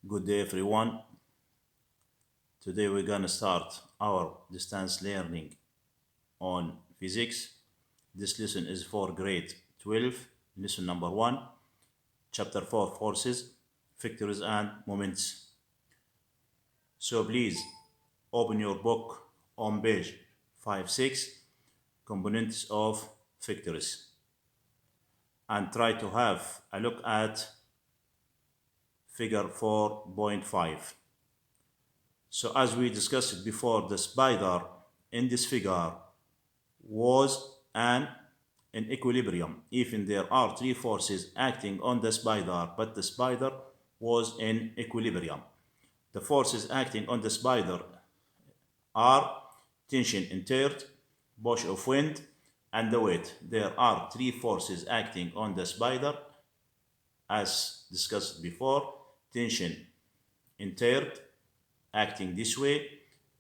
Good day, everyone. Today we're going to start our distance learning on physics. This lesson is for grade 12, lesson number 1, chapter 4, forces, vectors, and moments. So please open your book on page 5-6, components of vectors, and try to have a look at figure 4.5. So as we discussed before, the spider in this figure was in equilibrium. Even there are three forces acting on the spider, but the spider was in equilibrium. The forces acting on the spider are tension inert, push of wind, and the weight. There are three forces acting on the spider as discussed before: tension inert, acting this way,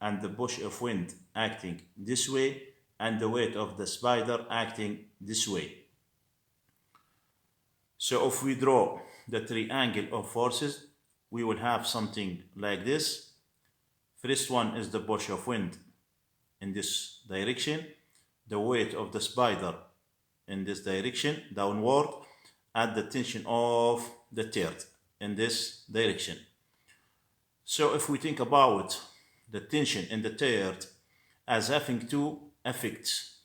and the push of wind acting this way, and the weight of the spider acting this way. So if we draw the triangle of forces, we will have something like this. First one is the push of wind in this direction, the weight of the spider in this direction, downward, and the tension of the third in this direction. So if we think about the tension in the third as having two effects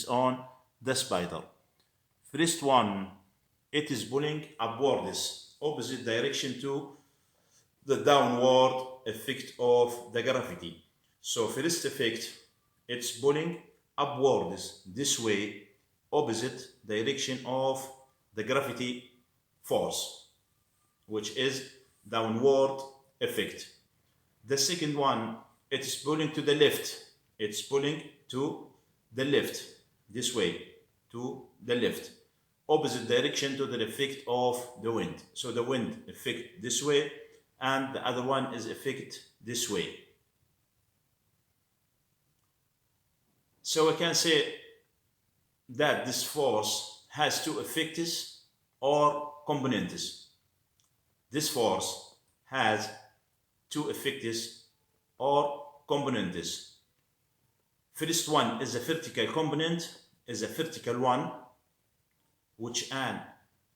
on the spider. First one, it is pulling upwards, opposite direction to the downward effect of the gravity. So first effect, it's pulling upwards this way, opposite direction of the gravity force, which is downward effect. The second one, it's pulling to the left. It's pulling to the left, this way, to the left, opposite direction to the effect of the wind. So the wind effect this way, and the other one is effect this way. So we can say that this force has two effects or components. This force has two effects or components. First one is a vertical component, is a vertical one, which an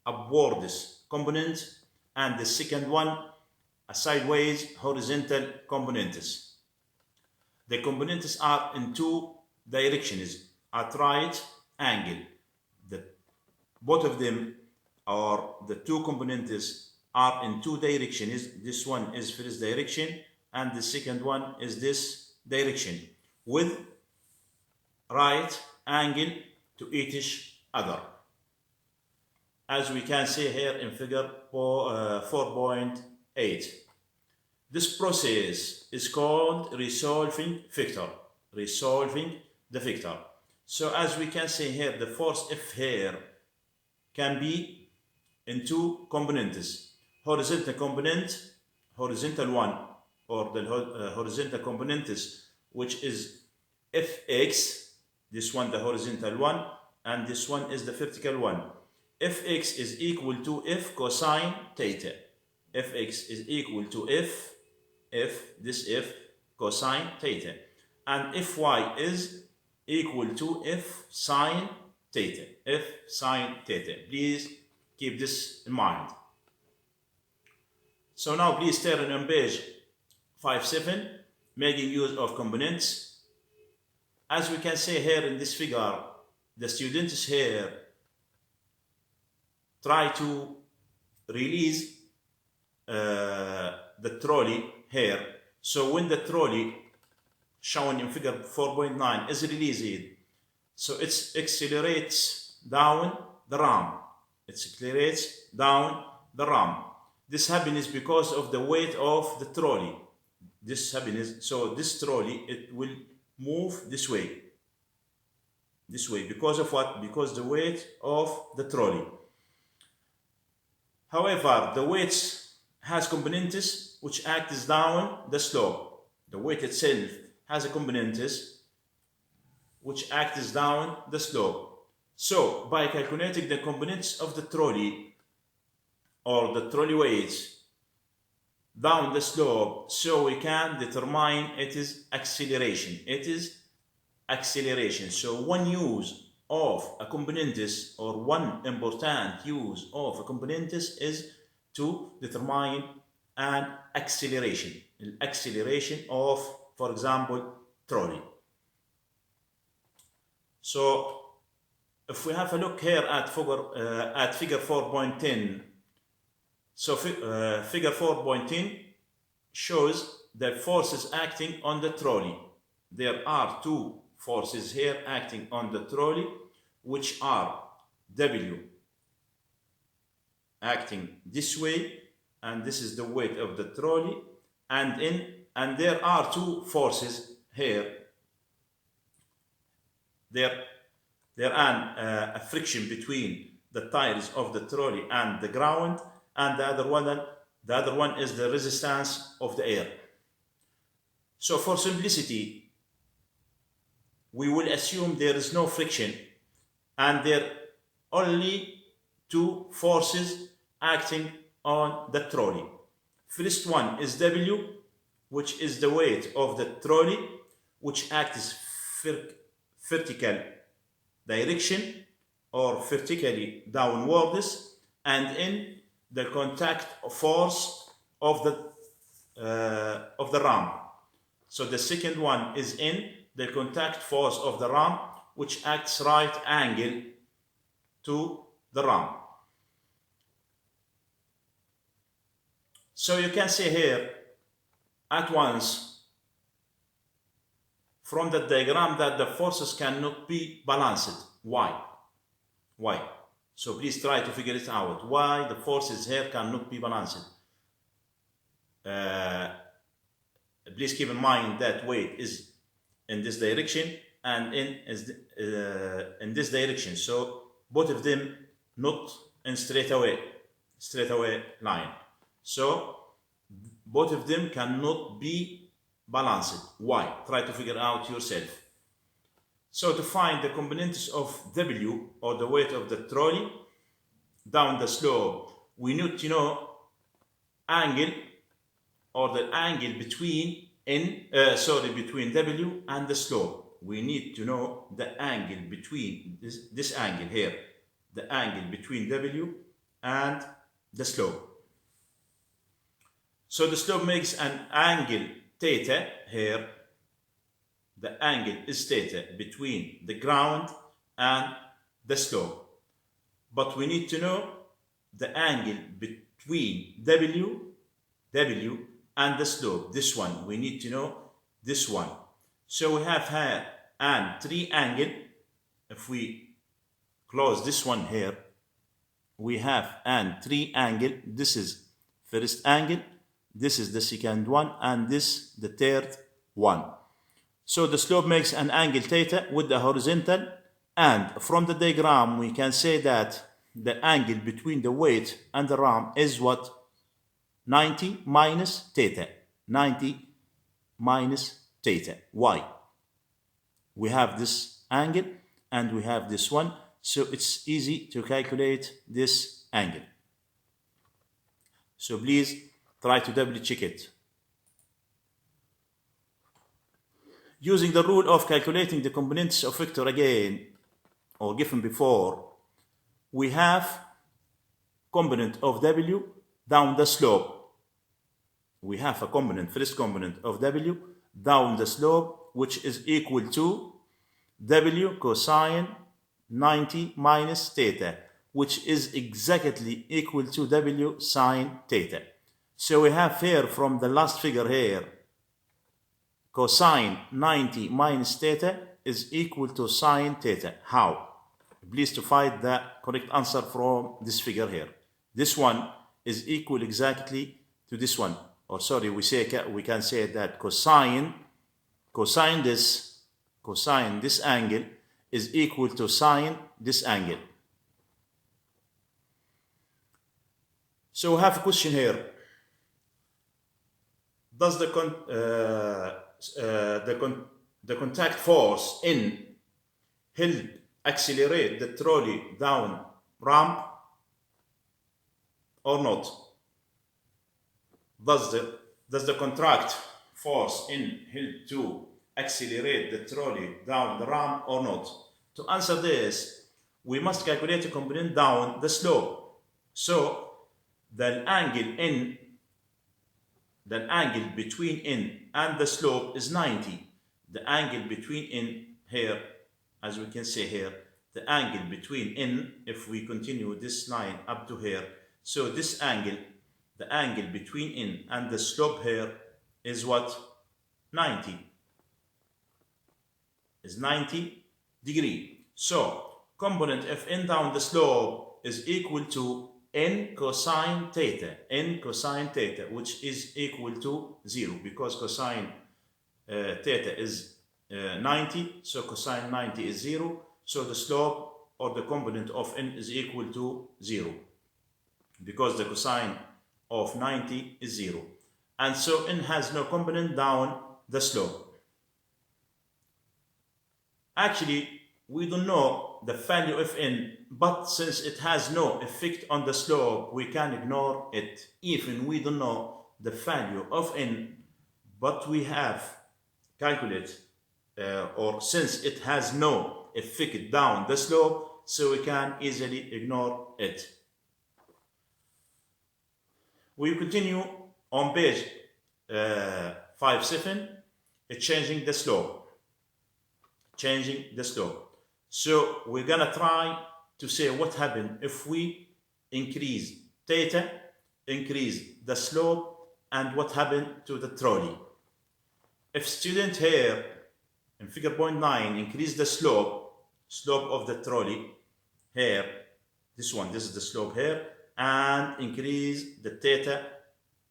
upwards component, and the second one a sideways horizontal components. The components are in two directions at right angle. Both of them, or the two components, are in two directions. This one is first direction, and the second one is this direction, with right angle to each other, as we can see here in figure 4.8. This process is called resolving vector, resolving the vector. So as we can see here, the force F here can be in two components: horizontal component, horizontal one, or the horizontal components, which is Fx, this one the horizontal one, and this one is the vertical one. Fx is equal to F cosine theta. Fx is equal to F cosine theta, and Fy is equal to F sine theta. F sine theta. Please keep this in mind. So now please turn on page 5-7, making use of components. As we can see here in this figure, the students here try to release the trolley here. So when the trolley shown in figure 4.9 is released, so it accelerates down the ramp. It accelerates down the ramp. This happens because of the weight of the trolley. This happens, so this trolley, it will move this way. This way, because of what? Because the weight of the trolley. However, the weight has components which acts down the slope. The weight itself has a components which acts down the slope. So by calculating the components of the trolley, or the trolley weight, down the slope, so we can determine its acceleration. It is acceleration. So one use of a components, or one important use of a components, is to determine an acceleration. Acceleration of, for example, trolley. So if we have a look here at figure 4.10, so figure 4.10 shows the forces acting on the trolley. There are two forces here acting on the trolley, which are W acting this way, and this is the weight of the trolley, and there are two forces here. There a friction between the tires of the trolley and the ground, and the other one is the resistance of the air. So for simplicity, we will assume there is no friction, and there are only two forces acting on the trolley. First one is W, which is the weight of the trolley, which acts vertical direction, or vertically downwards, and in the contact force of the ram. So the second one is in the contact force of the ram, which acts right angle to the ram. So you can see here at once from the diagram that the forces cannot be balanced. Why? Why? So please try to figure it out. Why the forces here cannot be balanced? Please keep in mind that weight is in this direction and in this direction. So both of them not in straight away line. So both of them cannot be balanced. Why? Try to figure out yourself. So to find the components of W, or the weight of the trolley down the slope, we need to know angle, or the angle between between W and the slope. We need to know the angle between this angle here, the angle between W and the slope. So the slope makes an angle theta here. The angle is theta between the ground and the slope. But we need to know the angle between W and the slope. This one, we need to know this one. So we have here an triangle. If we close this one here, we have an triangle. This is first angle, this is the second one, and this the third one. So the slope makes an angle theta with the horizontal, and from the diagram we can say that the angle between the weight and the ram is what? 90 minus theta. 90 minus theta. Why? We have this angle and we have this one, so it's easy to calculate this angle. So please try to double check it. Using the rule of calculating the components of vector again, or given before, we have component of W down the slope. We have a component, first component of W down the slope, which is equal to W cosine 90 minus theta, which is exactly equal to W sine theta. So we have here from the last figure here, cosine 90 minus theta is equal to sine theta. How? Please to find the correct answer from this figure here. This one is equal exactly to this one. Or sorry, we can say that cosine this angle is equal to sine this angle. So we have a question here. Does the contact force in help accelerate the trolley down ramp or not? Does the contract force N help to accelerate the trolley down the ramp or not? To answer this, we must calculate a component down the slope. So the angle between N and the slope is 90. The angle between N here, as we can say here, the angle between N, if we continue this line up to here, so this angle, the angle between N and the slope here is what? 90. Is 90 degree. So component Fn down the slope is equal to n cosine theta, which is equal to 0, because cosine theta is 90, so cosine 90 is 0, so the slope or the component of n is equal to 0, because the cosine of 90 is 0. And so n has no component down the slope. Actually, we don't know the value of n, but since it has no effect on the slope, we can ignore it. Even we don't know the value of n, but we have calculated, or since it has no effect down the slope, so we can easily ignore it. We continue on page 5.7, changing the slope. So we're gonna try to say what happened if we increase theta, increase the slope, and what happened to the trolley. If student here in figure 0.9 increase the slope of the trolley here, this is the slope here, and increase the theta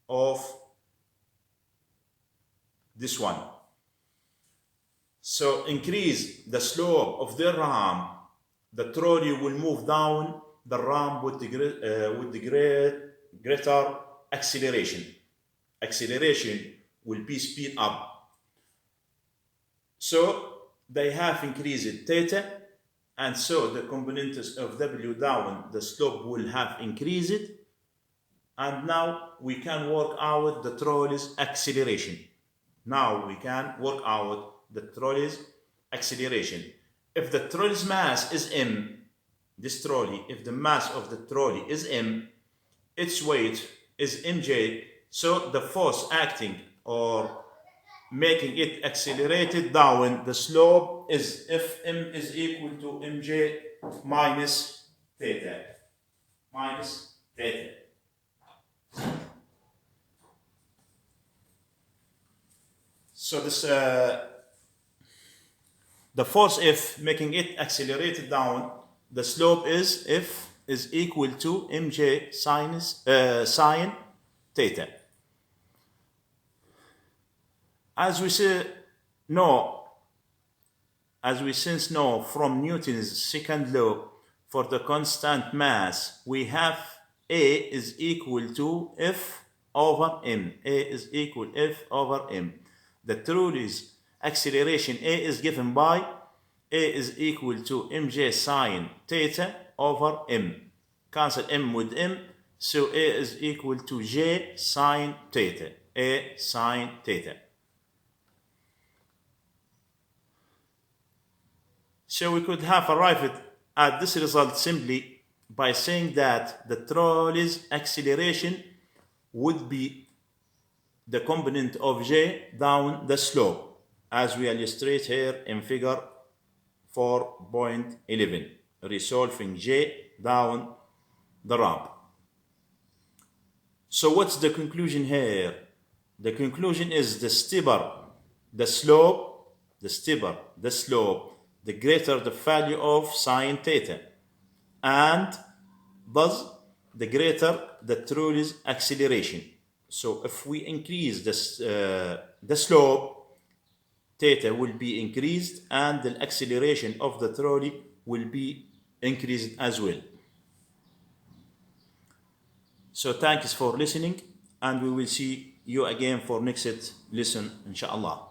of this one. So increase the slope of the ramp, the trolley will move down the ramp with the greater acceleration. Acceleration will be speed up. So they have increased theta, and so the components of W down the slope will have increased, and now we can work out the trolley's acceleration. The trolley's acceleration. If the trolley's mass is m, if the mass of the trolley is m, its weight is mj, so the force acting or making it accelerated down the slope is Fm is equal to mj minus theta. So this the force F making it accelerated down the slope is F is equal to mj sine theta. As we since know from Newton's second law, for the constant mass we have A is equal to F over m. A is equal to F over m. The trolley's acceleration A is given by A is equal to mj sine theta over m. Cancel m with m, so A is equal to j sine theta. A sine theta. So we could have arrived at this result simply by saying that the trolley's acceleration would be the component of j down the slope, as we illustrate here in figure 4.11, resolving j down the ramp. So what's the conclusion here? The conclusion is the steeper the slope, the greater the value of sine theta, and thus the greater the trolley's acceleration. So if we increase the slope, theta will be increased and the acceleration of the trolley will be increased as well. So thanks for listening, and we will see you again for next lesson, inshallah.